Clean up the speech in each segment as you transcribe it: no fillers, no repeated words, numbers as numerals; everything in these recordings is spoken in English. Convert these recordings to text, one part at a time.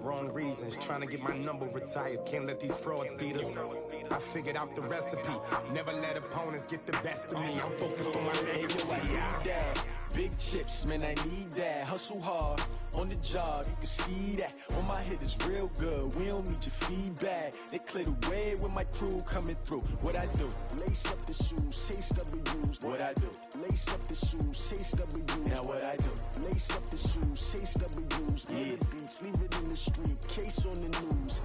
wrong reasons. Trying to get my number retired, can't let these frauds beat us. I figured out the recipe, never let opponents get the best of me. I'm focused on my legacy. Big chips, man, I need that. Hustle hard, on the job, you can see that. On my head is real good, we don't need your feedback. They clear the way with my crew coming through. What I do? Lace up the shoes, chase W's. What I do? Lace up the shoes, chase W's. Now what I do? Lace up the shoes, chase W's. Yeah. The beats, leave it in the street, case on the news.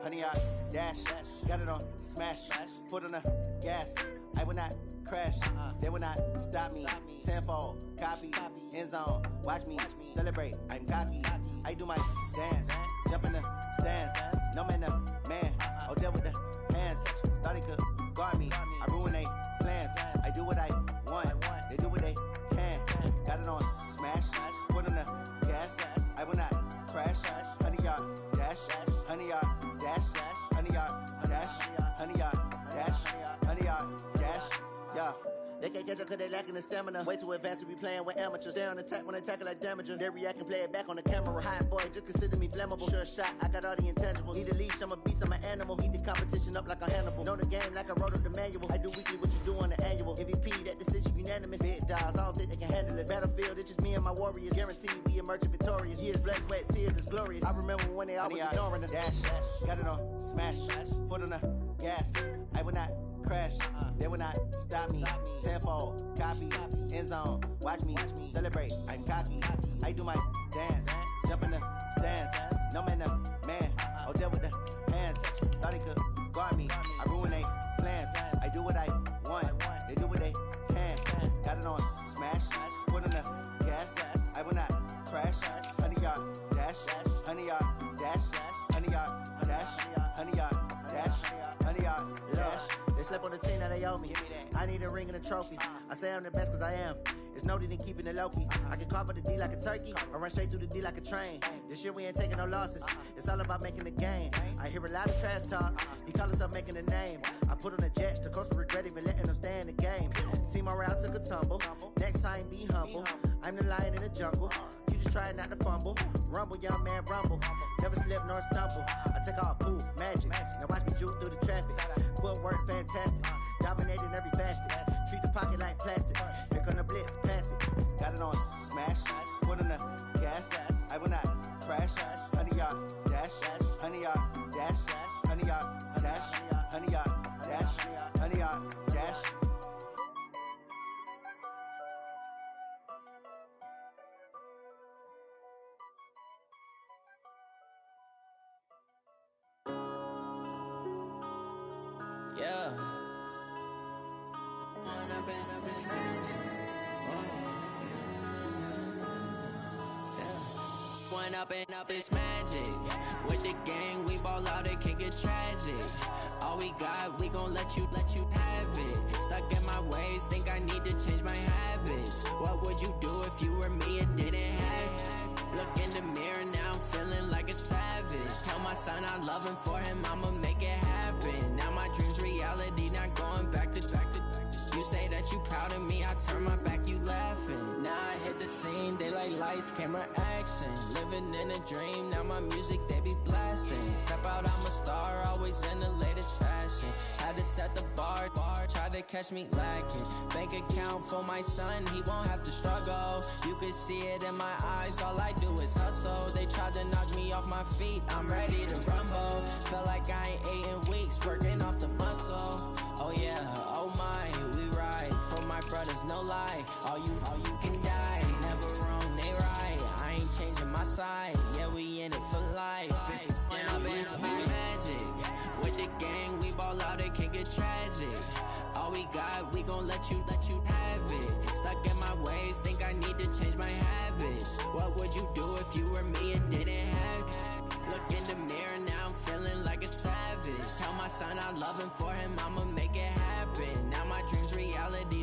Honey, I dash, got it on smash, foot on the gas. I will not crash, they will not stop me. Tenfold, copy, end zone, watch me celebrate. I'm cocky, I do my dance, jump in the stands. No man, the man, oh deal with the hands. Thought he could guard me, I ruin they plans. I do what I want, they do what they can. Got it on smash, foot on the gas. I will not crash, honey, y'all dash, honey, y'all dash, honey, y'all dash, honey, y'all dash, honey, y'all dash, yeah. They can't catch up cause they lacking the stamina. Way too advanced to be playing with amateurs. Stay on attack when they tackle like damager. They react and play it back on the camera. Hot boy, just consider me flammable. Sure shot, I got all the intangibles. Need a leash, I'm a beast, I'm an animal. Eat the competition up like a Hannibal. Know the game like I wrote up the manual. I do weekly what you do on the annual. MVP, that decision unanimous. Big dogs, I don't think they can handle it. Battlefield, it's just me and my warriors. Guaranteed we emerge victorious. Years, blood, sweat, tears, it's glorious. I remember when they always ignoring us. Dash, got it on smash, foot on the gas. I will not crash, they will not stop me. Tenfold, copy, end zone, watch me celebrate. I'm cocky, I do my dance, jump in the stands. No man, the man, oh deal with the hands. Thought he could guard me, I ruin they plans. I do what I want, they do what they can. Got it on smash, foot on the gas. I will not crash, honey, y'all dash, honey, y'all dash, honey, y'all dash, honey, y'all dash, honey, y'all dash. They slept on the team that they owe me. I need a ring and a trophy. I say I'm the best cause I am. It's no need in keeping it low-key. I can carve up the D like a turkey or run straight through the D like a train. This year we ain't taking no losses. It's all about making the game. I hear a lot of trash talk. He call himself making a name. I put on the jets. The coach will regret even letting them stay in the game. Team morale took a tumble. Next time be humble. I'm the lion in the jungle. You just try not to fumble. Rumble, young man, rumble. Never slip nor stumble. I take off, poof, magic. Now watch me juke through the traffic. Footwork fantastic. Dominating every facet. Treat the pocket like plastic. Here come the blitz, pass it. Got it on smash. Foot on the gas. I will not crash. Honey, y'all dash. Honey, y'all dash. Honey, y'all dash. Honey, y'all dash. Honey, y'all dash. Yeah. One up and up is magic. With the gang, we ball out, it can get tragic. All we got, we gon' let you have it. Stuck in my ways, think I need to change my habits. What would you do if you were me and didn't have it? Look in the mirror, now I'm feeling like a savage. Tell my son I love him, for him I'ma make it happen. Now my dream's reality, not going back to. You say that you proud of me, I turn my back, you laughing. Now I hit the scene, they like lights, camera, action. Living in a dream, now my music, they be blasting. Step out, I'm a star, always in the latest fashion. Had to set the bar, try to catch me lacking. Bank account for my son, he won't have to struggle. You could see it in my eyes, all I do is hustle. They tried to knock me off my feet, I'm ready to rumble. Felt like I ain't ate in weeks, working off the muscle. Oh yeah, oh my, we ride for my brothers, no lie. All you can die, never wrong, they right. I ain't changing my side, yeah, we in it for life. And I've been magic. With the gang, we ball out, it can get tragic. All we got, we gon' let you have it. Stuck in my ways, think I need to change my habits. What would you do if you were me and didn't have it? Look in the mirror, now I'm feeling like a savage. Tell my son I love him, for him I'ma make it happen. Now my dream's reality,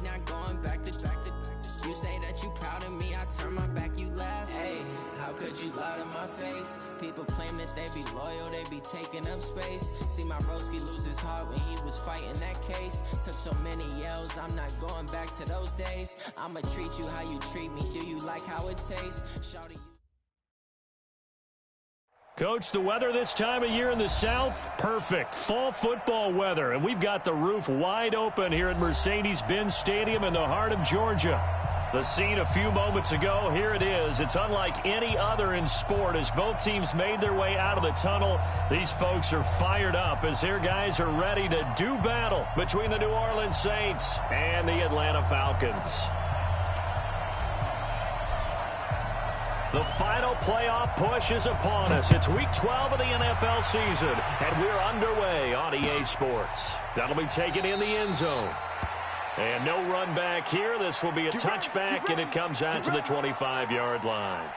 Could you lie to my face? People claim that they be loyal, they be taking up space. See my broski lose his heart when he was fighting that case. Took so many yells, I'm not going back to those days. I'ma treat you how you treat me, do you like how it tastes? Shawty, Coach, the weather this time of year in the South, perfect. Fall football weather, and we've got the roof wide open here at Mercedes-Benz Stadium in the heart of Georgia. The scene a few moments ago, here it is. It's unlike any other in sport as both teams made their way out of the tunnel. These folks are fired up as their guys are ready to do battle between the New Orleans Saints and the Atlanta Falcons. The final playoff push is upon us. It's Week 12 of the NFL season, and we're underway on EA Sports. That'll be taken in the end zone. And no run back here. This will be a touchback, and it comes out to the 25-yard line.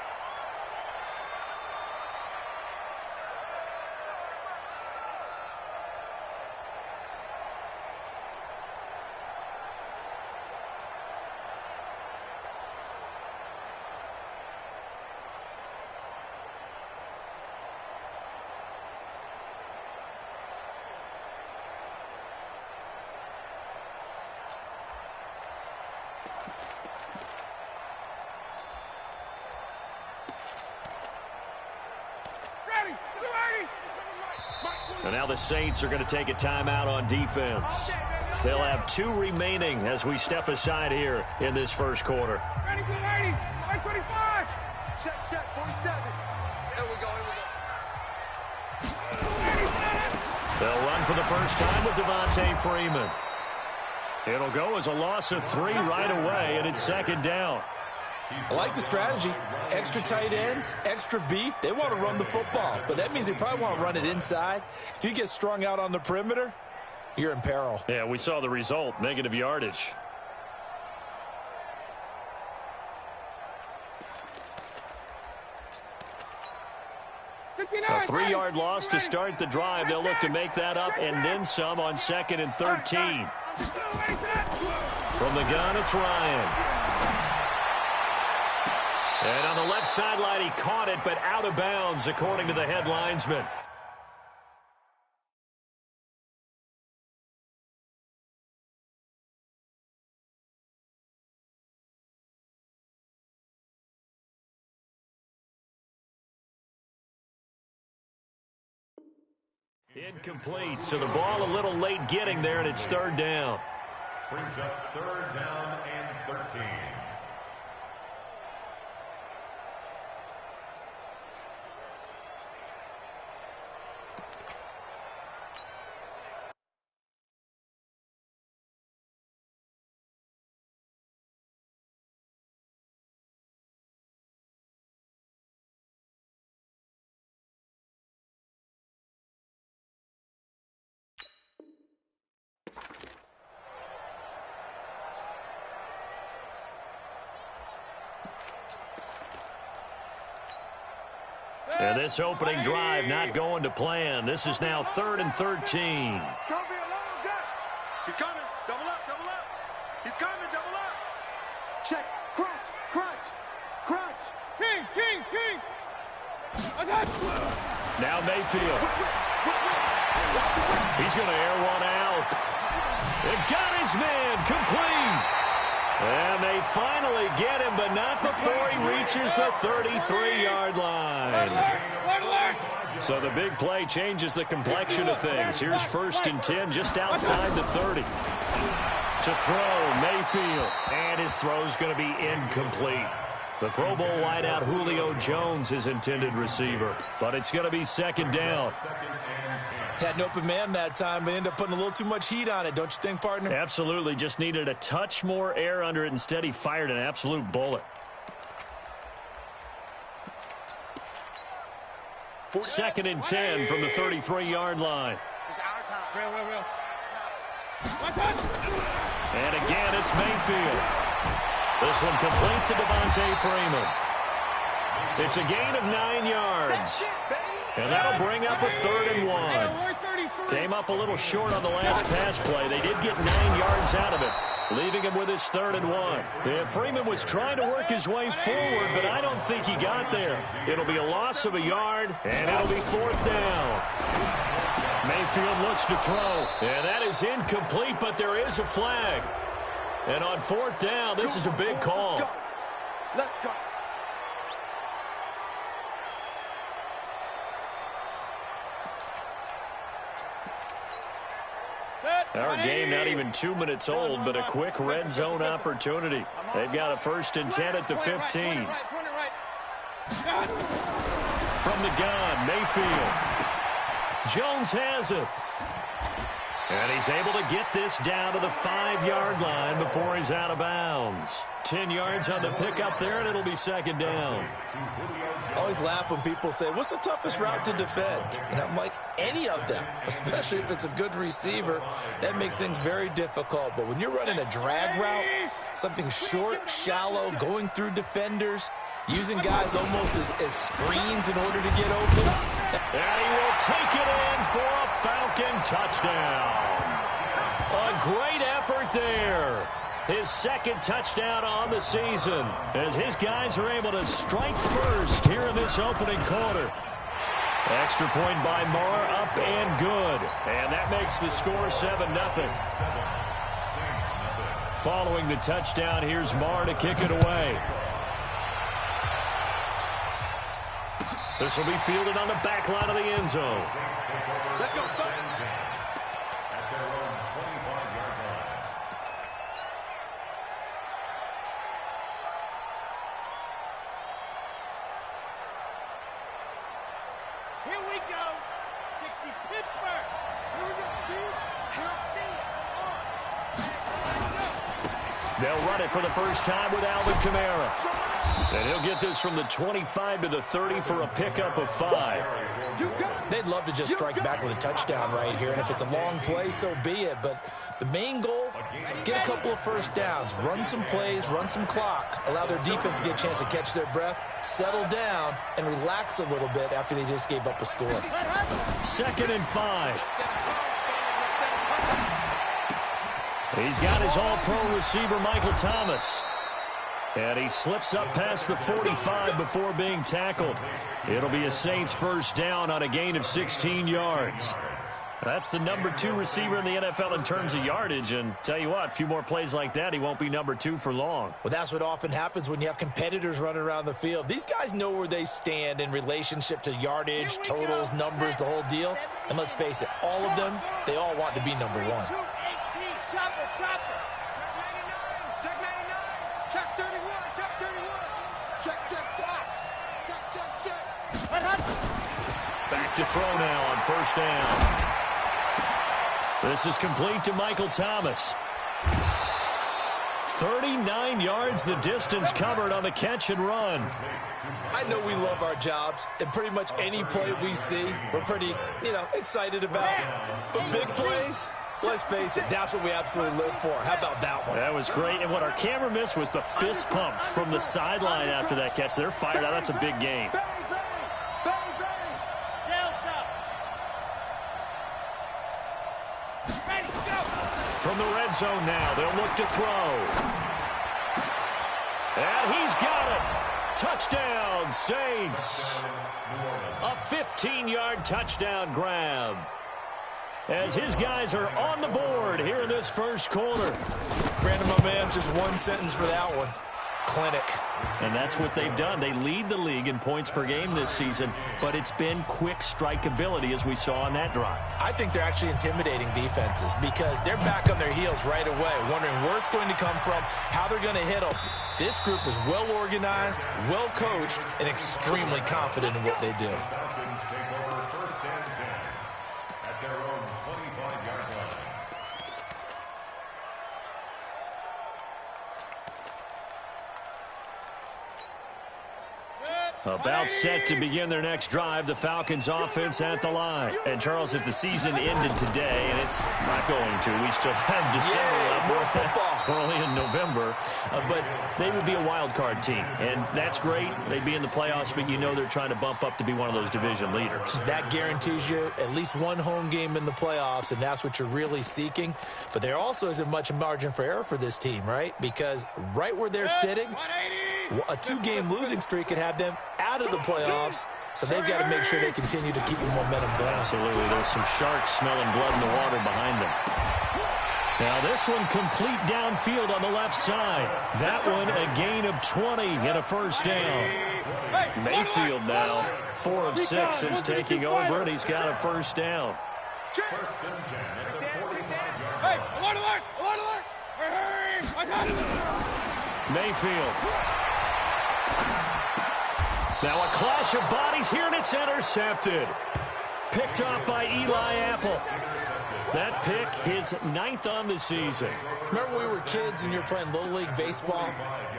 And now the Saints are going to take a timeout on defense. They'll have 2 remaining as we step aside here in this first quarter. Ready, 25. Check, 47. Here we go. They'll run for the first time with Devontae Freeman. It'll go as a loss of 3 right away, and it's second down. I like the strategy. Extra tight ends, extra beef. They want to run the football, but that means they probably want to run it inside. If you get strung out on the perimeter, you're in peril. Yeah, we saw the result, negative yardage. A 3-yard loss to start the drive. They'll look to make that up and then some on 2nd and 13. From the gun, it's Ryan. And on the left sideline, he caught it, but out of bounds, according to the head linesman. Incomplete, so the ball a little late getting there, and it's third down. Brings up third down and 13. And this opening drive not going to plan. This is now 3rd and 13. It's going to be a long gut. He's coming. Double up. He's coming. Double up. Check. Crunch. King. Now Mayfield. He's going to air one out. It got his man complete. And they finally get him, but not before he reaches the 33-yard line. So the big play changes the complexion of things. Here's 1st and 10 just outside the 30. To throw, Mayfield. And his throw's going to be incomplete. The Pro Bowl wideout Julio Jones, his intended receiver. But it's going to be second down. Had an open man that time, but ended up putting a little too much heat on it, don't you think, partner? Absolutely. Just needed a touch more air under it. Instead, he fired an absolute bullet. 2nd and 10 from the 33-yard line. It's our time. Real. And again, it's Mayfield. This one complete to Devontae Freeman. It's a gain of 9 yards. And that'll bring up a 3rd and 1. Came up a little short on the last pass play. They did get 9 yards out of it. leaving him with his 3rd and 1. Yeah, Freeman was trying to work his way forward, but I don't think he got there. It'll be a loss of a yard, and it'll be 4th down. Mayfield looks to throw, and that is incomplete, but there is a flag. And on 4th down, this is a big call. Let's go. Our game not even 2 minutes old, but a quick red zone opportunity. They've got a 1st and 10 at the 15. From the gun, Mayfield. Jones has it. And he's able to get this down to the 5-yard line before he's out of bounds. 10 yards on the pickup there, and it'll be 2nd down. I always laugh when people say, what's the toughest route to defend? And I'm like, any of them, especially if it's a good receiver. That makes things very difficult. But when you're running a drag route, something short, shallow, going through defenders, using guys almost as screens in order to get open. And he will take it in for a Falcon touchdown. A great effort there. His 2nd touchdown on the season as his guys are able to strike first here in this opening quarter. Extra point by Marr, up and good. And that makes the score 7-0. Following the touchdown, here's Marr to kick it away. This will be fielded on the back line of the end zone. Let's go, son. Here we go. 60 Pittsburgh. Here we go, dude. You'll see it. They'll run it for the first time with Alvin Kamara. And he'll get this from the 25 to the 30 for a pickup of 5. They'd love to just strike back with a touchdown right here, and if it's a long play, so be it. But the main goal, get a couple of first downs, run some plays, run some clock, allow their defense to get a chance to catch their breath, settle down, and relax a little bit after they just gave up a score. 2nd and 5. He's got his all-pro receiver, Michael Thomas. And he slips up past the 45 before being tackled. It'll be a Saints 1st down on a gain of 16 yards. That's the number 2 receiver in the NFL in terms of yardage. And tell you what, a few more plays like that, he won't be number 2 for long. Well, that's what often happens when you have competitors running around the field. These guys know where they stand in relationship to yardage, totals, numbers, the whole deal. And let's face it, all of them, they all want to be number 1. Chopper. Check 99. Check 99. Check 31. Check 31. Check. Back to throw now on 1st down. This is complete to Michael Thomas. 39 yards the distance covered on the catch and run. I know we love our jobs, and pretty much any play we see, we're pretty, excited about. But big plays, let's face it, that's what we absolutely live for. How about that one? That was great, and what our camera missed was the fist pump from the sideline after that catch. They're fired out. That's a big game. From the red zone now, they'll look to throw. And he's got it. Touchdown, Saints. A 15-yard touchdown grab. As his guys are on the board here in this 1st quarter. Brandon, my man, just one sentence for that one. Clinic. And that's what they've done. They lead the league in points per game this season, but it's been quick strikeability as we saw on that drive. I think they're actually intimidating defenses because they're back on their heels right away, wondering where it's going to come from, how they're going to hit them. This group is well organized, well coached, and extremely confident in what they do. About set to begin their next drive, the Falcons offense at the line. And, Charles, if the season ended today, and it's not going to, we still have December left. We're only in November. But they would be a wild card team. And that's great. They'd be in the playoffs, but you know they're trying to bump up to be one of those division leaders. That guarantees you at least one home game in the playoffs, and that's what you're really seeking. But there also isn't much margin for error for this team, right? Because right where they're sitting, a 2-game losing streak could have them out of the playoffs, so they've got to make sure they continue to keep the momentum going. Absolutely. There's some sharks smelling blood in the water behind them. Now this one complete downfield on the left side. That one a gain of 20 and a first down. Mayfield now 4 of 6 since taking over, and he's got a first down. First and 10 at the 45-yard line. Hey, alert, alert, alert, alert. Hey, I got it. Mayfield. Now a clash of bodies here, and it's intercepted. Picked off by Eli Apple. That pick, his 9th on the season. Remember when we were kids and you were playing Little League Baseball,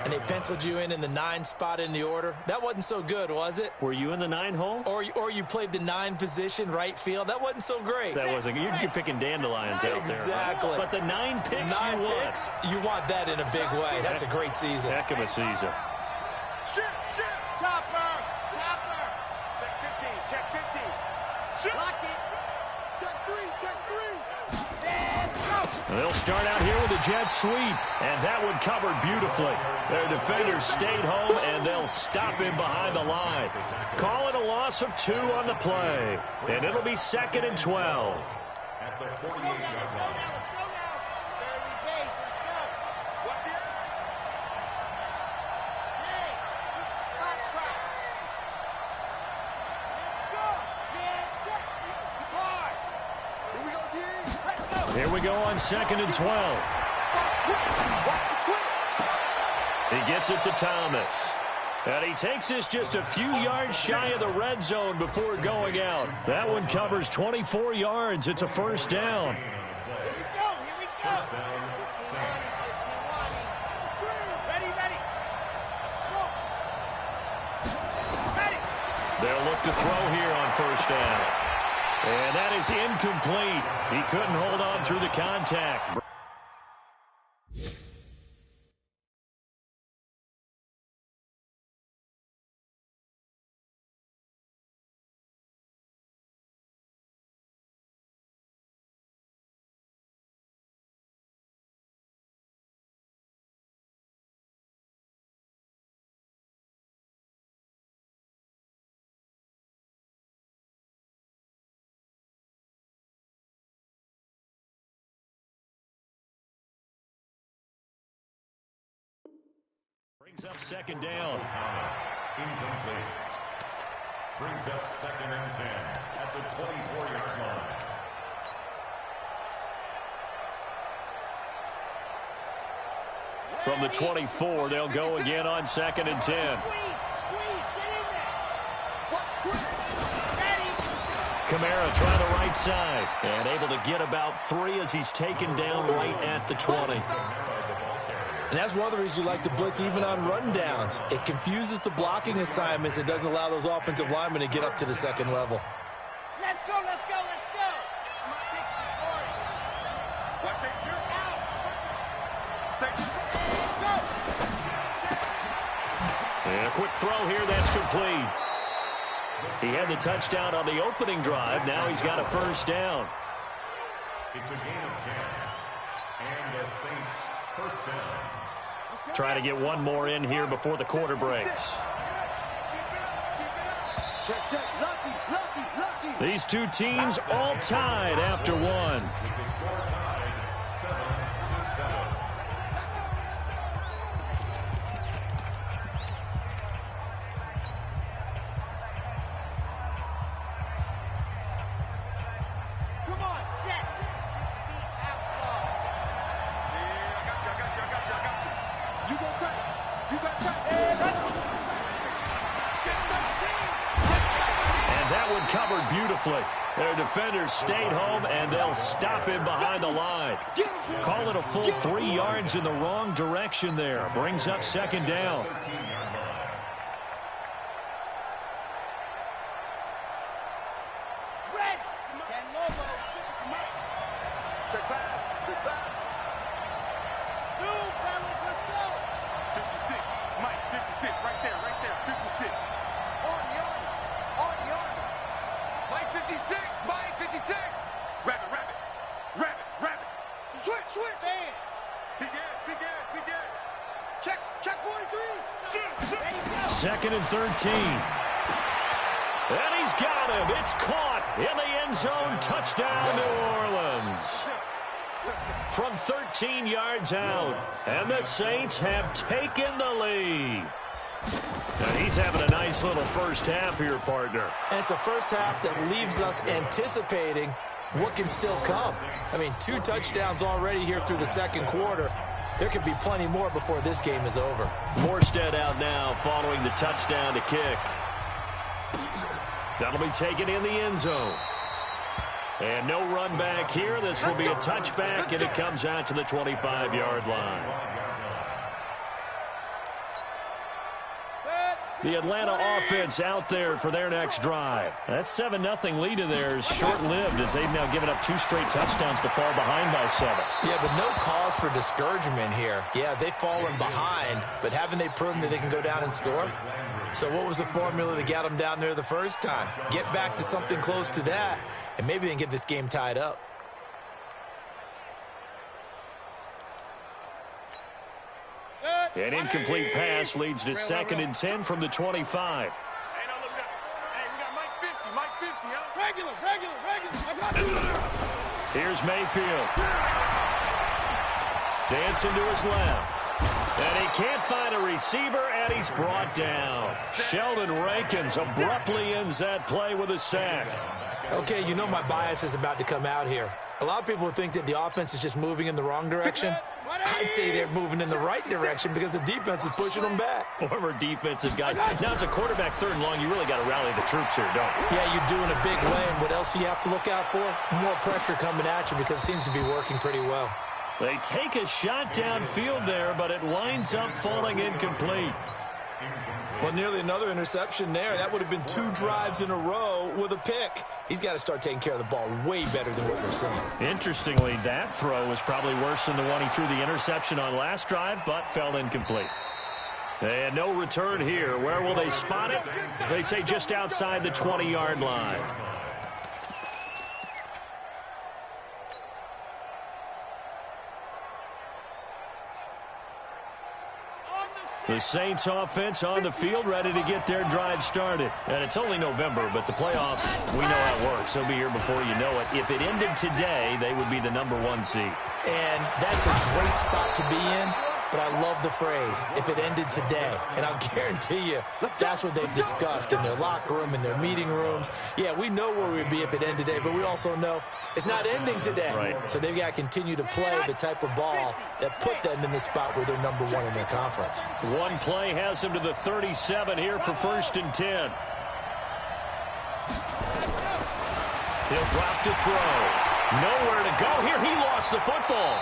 and they penciled you in the 9 spot in the order? That wasn't so good, was it? Were you in the 9 hole? Or you played the 9 position, right field? That wasn't so great. That wasn't. You're picking dandelions out exactly. there. Right? But the 9 picks 9 you picks, you want that in a big way. That's a great season. Heck of a season. Shift, topper, topper. Check 50, check 50. Shift. Lock it. Check 3, check 3. They'll start out here with a jet sweep, and that one covered beautifully. Their defenders stayed home, and they'll stop him behind the line. Call it a loss of 2 on the play, and it'll be 2nd and 12. At the 48-yard line. Let's go now. Third base, let's go. What's it? Hey, foxtrot. Let's go. Get set. Depart. Here we go, D. Let's go. Here we go on 2nd and 12. He gets it to Thomas. And he takes this just a few yards shy of the red zone before going out. That one covers 24 yards. It's a first down. Here we go. First down, Saints. Ready. Smoke. Ready. They'll look to throw here on first down. And that is incomplete. He couldn't hold on through the contact. Brings up 2nd down. Thomas, incomplete. Brings up 2nd and 10 at the 24-yard line. From the 24, they'll go again on 2nd and 10. Squeeze, get in there. Ready. Kamara trying the right side and able to get about 3 as he's taken down right at the 20. And that's one of the reasons you like to blitz even on rundowns. It confuses the blocking assignments. It doesn't allow those offensive linemen to get up to the 2nd level. Let's go. 60, 40. Watch it. You're out. Safety. Go. And a quick throw here, that's complete. He had the touchdown on the opening drive. Now he's got a first down. It's a gain of 10. And the Saints first down. Trying to get one more in here before the quarter breaks. Check. Lucky. These two teams all tied after one. With the score tied 7-7. Come on, set. 60 outlaw. Yeah, I got you. You go tight. You got tight. And that one covered beautifully. Their defenders stayed home, and they'll stop him behind the line. Call it a full 3 yards in the wrong direction there. Brings up 2nd down. Check 43. Second and 13. And he's got him. It's caught in the end zone. Touchdown, New Orleans. From 13 yards out. And the Saints have taken the lead. And he's having a nice little first half here, partner. And it's a first half that leaves us anticipating what can still come. I mean, 2 touchdowns already here through the second quarter. There could be plenty more before this game is over. Morstead out now following the touchdown to kick. That'll be taken in the end zone. And no run back here. This will be a touchback, and it comes out to the 25-yard line. The Atlanta offense out there for their next drive. That 7-0 lead of theirs short-lived as they've now given up 2 straight touchdowns to fall behind by 7. Yeah, but no cause for discouragement here. Yeah, they've fallen behind, but haven't they proven that they can go down and score? So what was the formula that got them down there the first time? Get back to something close to that, and maybe they can get this game tied up. An incomplete pass leads to 2nd and 10 from the 25. Hey, no, look up. Hey, we got Mike 50. Mike 50, huh? Regular. I got you. Here's Mayfield. Dancing to his left. And he can't find a receiver, and he's brought down. Sheldon Rankins abruptly ends that play with a sack. Okay, you know my bias is about to come out here. A lot of people think that the offense is just moving in the wrong direction. I'd say they're moving in the right direction because the defense is pushing them back. Former defensive guy. Now, as a quarterback 3rd and long, you really got to rally the troops here, don't you? Yeah, you do in a big way. And what else do you have to look out for? More pressure coming at you because it seems to be working pretty well. They take a shot downfield there, but it winds up falling incomplete. Well, nearly another interception there. That would have been 2 drives in a row with a pick. He's got to start taking care of the ball way better than what we're seeing. Interestingly, that throw was probably worse than the one he threw the interception on last drive, but fell incomplete. And no return here. Where will they spot it? They say just outside the 20-yard line. The Saints offense on the field ready to get their drive started. And it's only November, but the playoffs, we know how it works. They'll be here before you know it. If it ended today, they would be the #1 seed. And that's a great spot to be in. But I love the phrase, if it ended today. And I'll guarantee you, that's what they've discussed in their locker room, in their meeting rooms. Yeah, we know where we'd be if it ended today, but we also know it's not ending today. Right. So they've got to continue to play the type of ball that put them in the spot where they're #1 in their conference. One play has them to the 37 here for 1st and 10. He'll drop to throw. Nowhere to go here. He lost the football.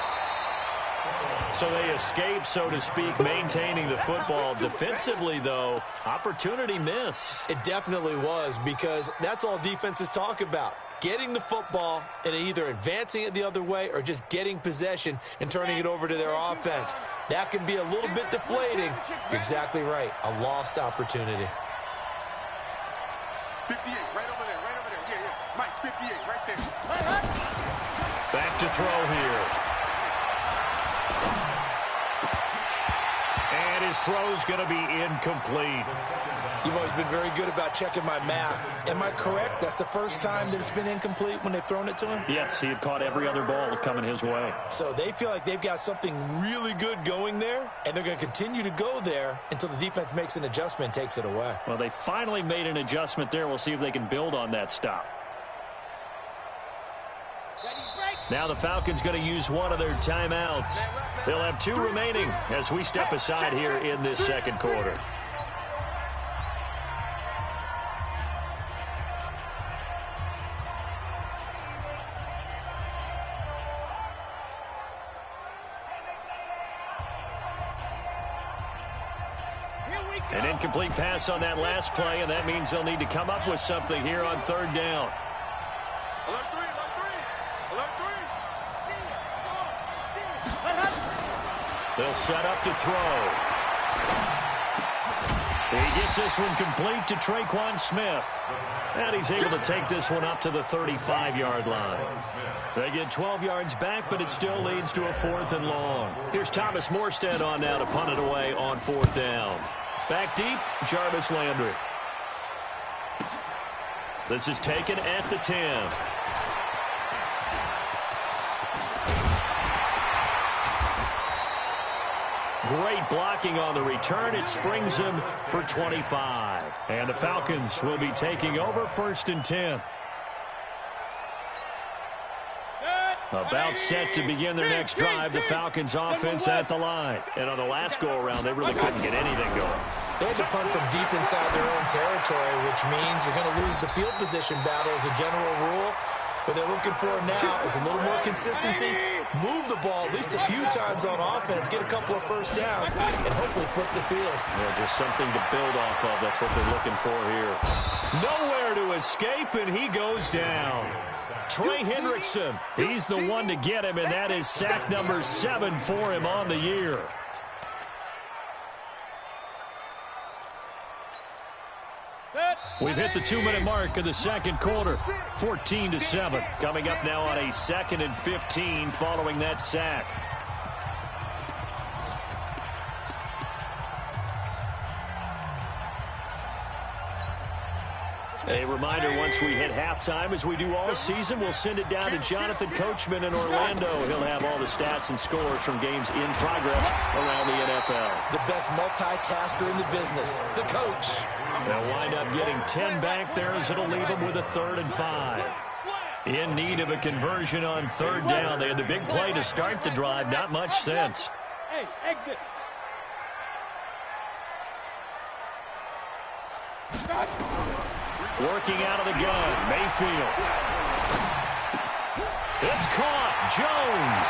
So they escape, so to speak, maintaining the football. Defensively, though, opportunity miss. It definitely was, because that's all defenses talk about. Getting the football and either advancing it the other way or just getting possession and turning it over to their offense. That can be a little bit deflating. You're exactly right. A lost opportunity. 58, right over there. Yeah. Mike, 58, right there. Back to throw here. And his throw's going to be incomplete. You've always been very good about checking my math. Am I correct? That's the first time that it's been incomplete when they've thrown it to him? Yes, he had caught every other ball coming his way. So they feel like they've got something really good going there, and they're going to continue to go there until the defense makes an adjustment and takes it away. Well, they finally made an adjustment there. We'll see if they can build on that stop. Now the Falcons going to use one of their timeouts. They'll have 2 remaining as we step aside here in this second quarter. An incomplete pass on that last play, and that means they'll need to come up with something here on 3rd down. Alert 3. They'll set up to throw. He gets this one complete to Traquan Smith. And he's able to take this one up to the 35-yard line. They get 12 yards back, but it still leads to a 4th and long. Here's Thomas Morstead on now to punt it away on 4th down. Back deep, Jarvis Landry. This is taken at the 10. Great blocking on the return. It springs him for 25. And the Falcons will be taking over 1st and 10. About set to begin their next drive. The Falcons offense at the line. And on the last go-around, they really couldn't get anything going. They had to punt from deep inside their own territory, which means you're going to lose the field position battle as a general rule. What they're looking for now is a little more consistency, move the ball at least a few times on offense, get a couple of first downs, and hopefully flip the field. Yeah, just something to build off of. That's what they're looking for here. Nowhere to escape, and he goes down. Trey Hendrickson, he's the one to get him, and that is sack number 7 for him on the year. We've hit the 2-minute mark of the second quarter. 14-7. Coming up now on a 2nd and 15 following that sack. A reminder, once we hit halftime, as we do all season, we'll send it down to Jonathan Coachman in Orlando. He'll have all the stats and scores from games in progress around the NFL. The best multitasker in the business, the coach. They'll wind up getting 10 back there as it'll leave them with a 3rd and 5. In need of a conversion on 3rd down. They had the big play to start the drive. Not much sense. Hey, exit. Working out of the gun, Mayfield. It's caught, Jones.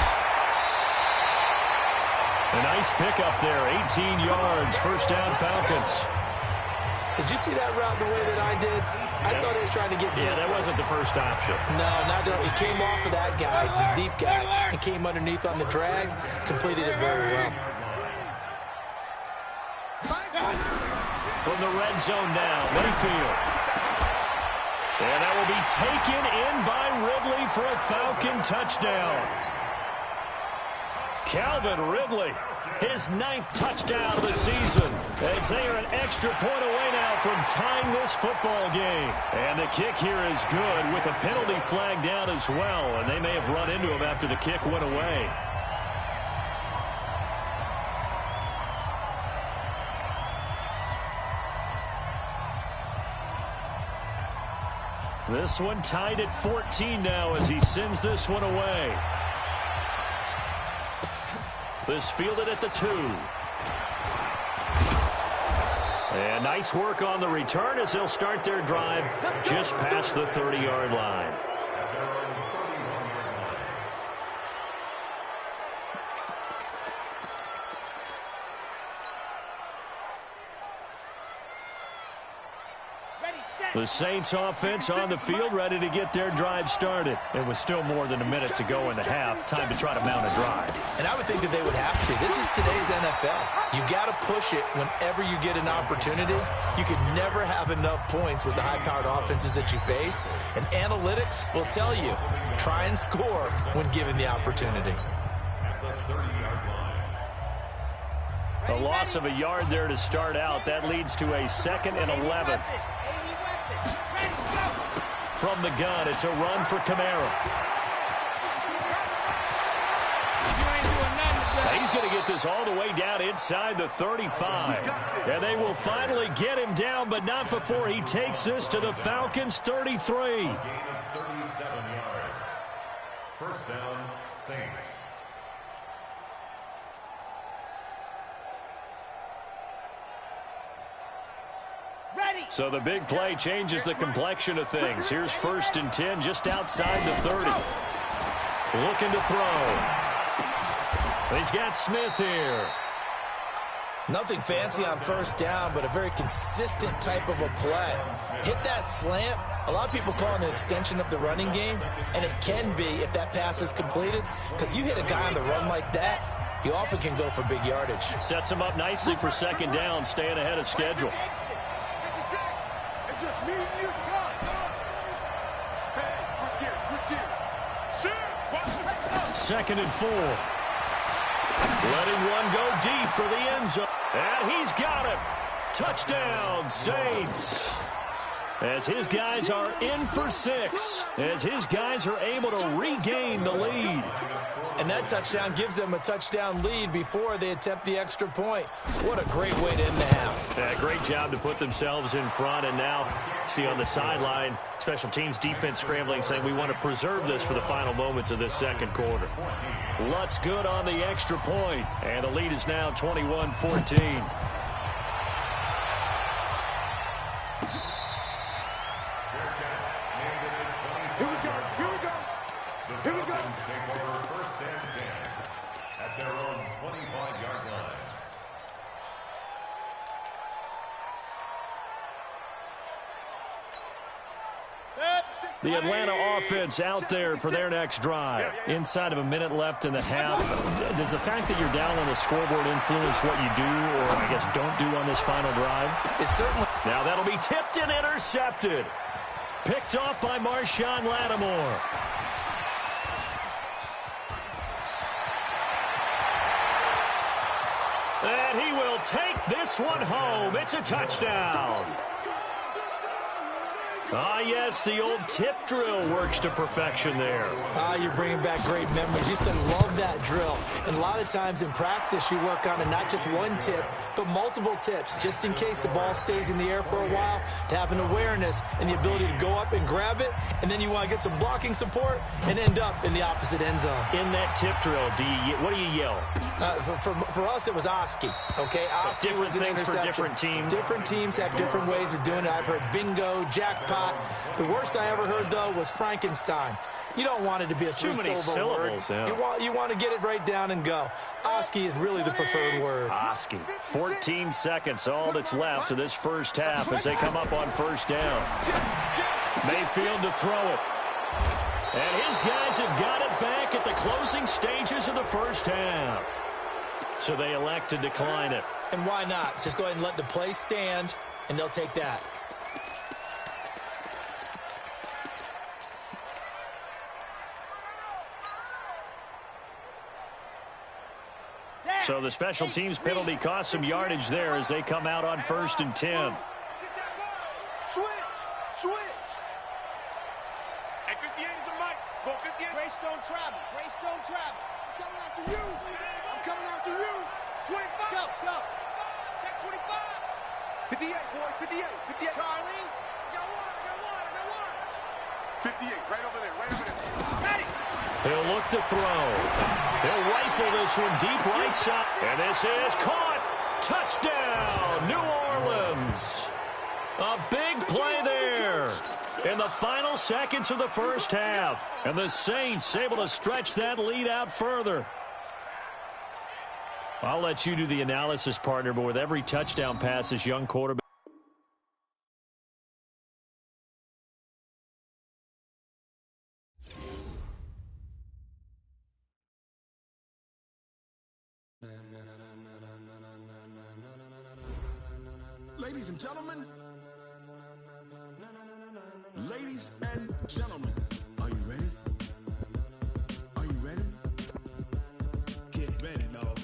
A nice pickup there, 18 yards, 1st down Falcons. Did you see that route the way that I did? I thought he was trying to get deep. Yeah, that wasn't the first option. No, not at all. He came off of that guy, the deep guy, and came underneath on the drag, completed it very well. From the red zone now, Mayfield. And that will be taken in by Ridley for a Falcon touchdown. Calvin Ridley, his 9th touchdown of the season, as they are an extra point away now from tying this football game. And the kick here is good with a penalty flag down as well, and they may have run into him after the kick went away. This one tied at 14 now as he sends this one away. This fielded at the 2. And nice work on the return as they'll start their drive just past the 30-yard line. The Saints offense on the field, ready to get their drive started. And with still more than a minute to go in the half, time to try to mount a drive. And I would think that they would have to. This is today's NFL. You got to push it whenever you get an opportunity. You can never have enough points with the high-powered offenses that you face. And analytics will tell you, try and score when given the opportunity. A loss of a yard there to start out. That leads to a 2nd and 11. From the gun, it's a run for Kamara. He's going to get this all the way down inside the 35. And they will finally get him down, but not before he takes this to the Falcons' 33. 37 yards. 1st down, Saints. So the big play changes the complexion of things. Here's 1st and 10 just outside the 30. Looking to throw. He's got Smith here. Nothing fancy on 1st down, but a very consistent type of a play. Hit that slant. A lot of people call it an extension of the running game, and it can be if that pass is completed, because you hit a guy on the run like that, he often can go for big yardage. Sets him up nicely for second down, staying ahead of schedule. 56. It's just me and you. Come on. Hey, switch gears. Shoot. Second and 4. Letting one go deep for the end zone. And he's got it. Touchdown, Saints. As his guys are in for 6. As his guys are able to regain the lead. And that touchdown gives them a touchdown lead before they attempt the extra point. What a great way to end the half. Yeah, great job to put themselves in front. And now, see on the sideline, special teams defense scrambling, saying we want to preserve this for the final moments of this second quarter. Lutz good on the extra point. And the lead is now 21-14. The Atlanta offense out there for their next drive. Inside of a minute left in the half. Does the fact that you're down on the scoreboard influence what you do, or I guess don't do on this final drive? It's certainly. Now that'll be tipped and intercepted. Picked off by Marshawn Lattimore. And he will take this one home. It's a touchdown. Ah, yes, the old tip drill works to perfection there. Ah, you're bringing back great memories. Used to love that drill. And a lot of times in practice, you work on it, not just one tip, but multiple tips, just in case the ball stays in the air for a while, to have an awareness and the ability to go up and grab it, and then you want to get some blocking support and end up in the opposite end zone. In that tip drill, what do you yell? For us, it was Oski, okay? Oski was an interception. For different teams. Different teams have different ways of doing it. I've heard bingo, jackpot. The worst I ever heard, though, was Frankenstein. You don't want it to be a three-syllable word. Yeah. You want to get it right down and go. Oski is really the preferred word. Oski. 14 seconds, all that's left to this first half as they come up on first down. Mayfield to throw it. And his guys have got it back at the closing stages of the first half. So they elect to decline it. And why not? Just go ahead and let the play stand, and they'll take that. So the special teams penalty cost some yardage there as they come out on 1st and 10. Switch. Hey, 58 is a mic. Go 58. Grace don't travel. I'm coming after you. 25. Go. Check 25. 58, boy. 58. Charlie. I got one. 58, right over there. Ready. He'll look to throw. He'll rifle this one deep right side. And this is caught. Touchdown, New Orleans. A big play there in the final seconds of the first half. And the Saints able to stretch that lead out further. I'll let you do the analysis, partner, but with every touchdown pass, this young quarterback. Ladies and gentlemen, are you ready? Get ready, dog.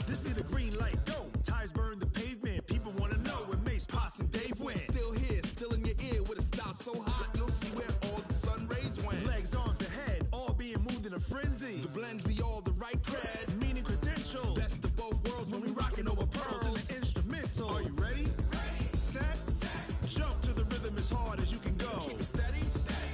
This be the green light, go. Tires burn the pavement. People want to know where Mace, Poss, and Dave went. Still here, still in your ear with a style so hot, you'll see where all the sun rays went. Legs, arms, and head, all being moved in a frenzy. The blends be all the right cred, meaning credentials. Best of both worlds when we rockin' over pearls in the instrumental. Are you ready? Set. Jump to the rhythm as hard as you can go. Keep it steady,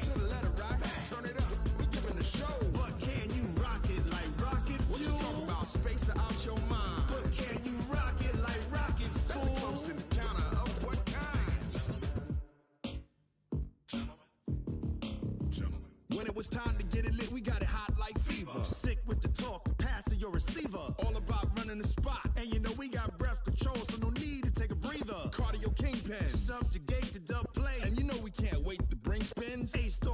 to the letter rock. Turn it up, we giving a show. But can you rock it like rocket fuel? What you talking about? Space out your mind. But can you rock it like rockets, fool? That's a close encounter of what kind? Gentlemen. When it was time to get it lit, we got it hot like fever. Sick with the talk, the pass to your receiver. All about running the spot. And you know we got breath control, so no need to take a breather. Cardio kingpin, subjugate the dub play. And you know we can't wait to bring spins. A-star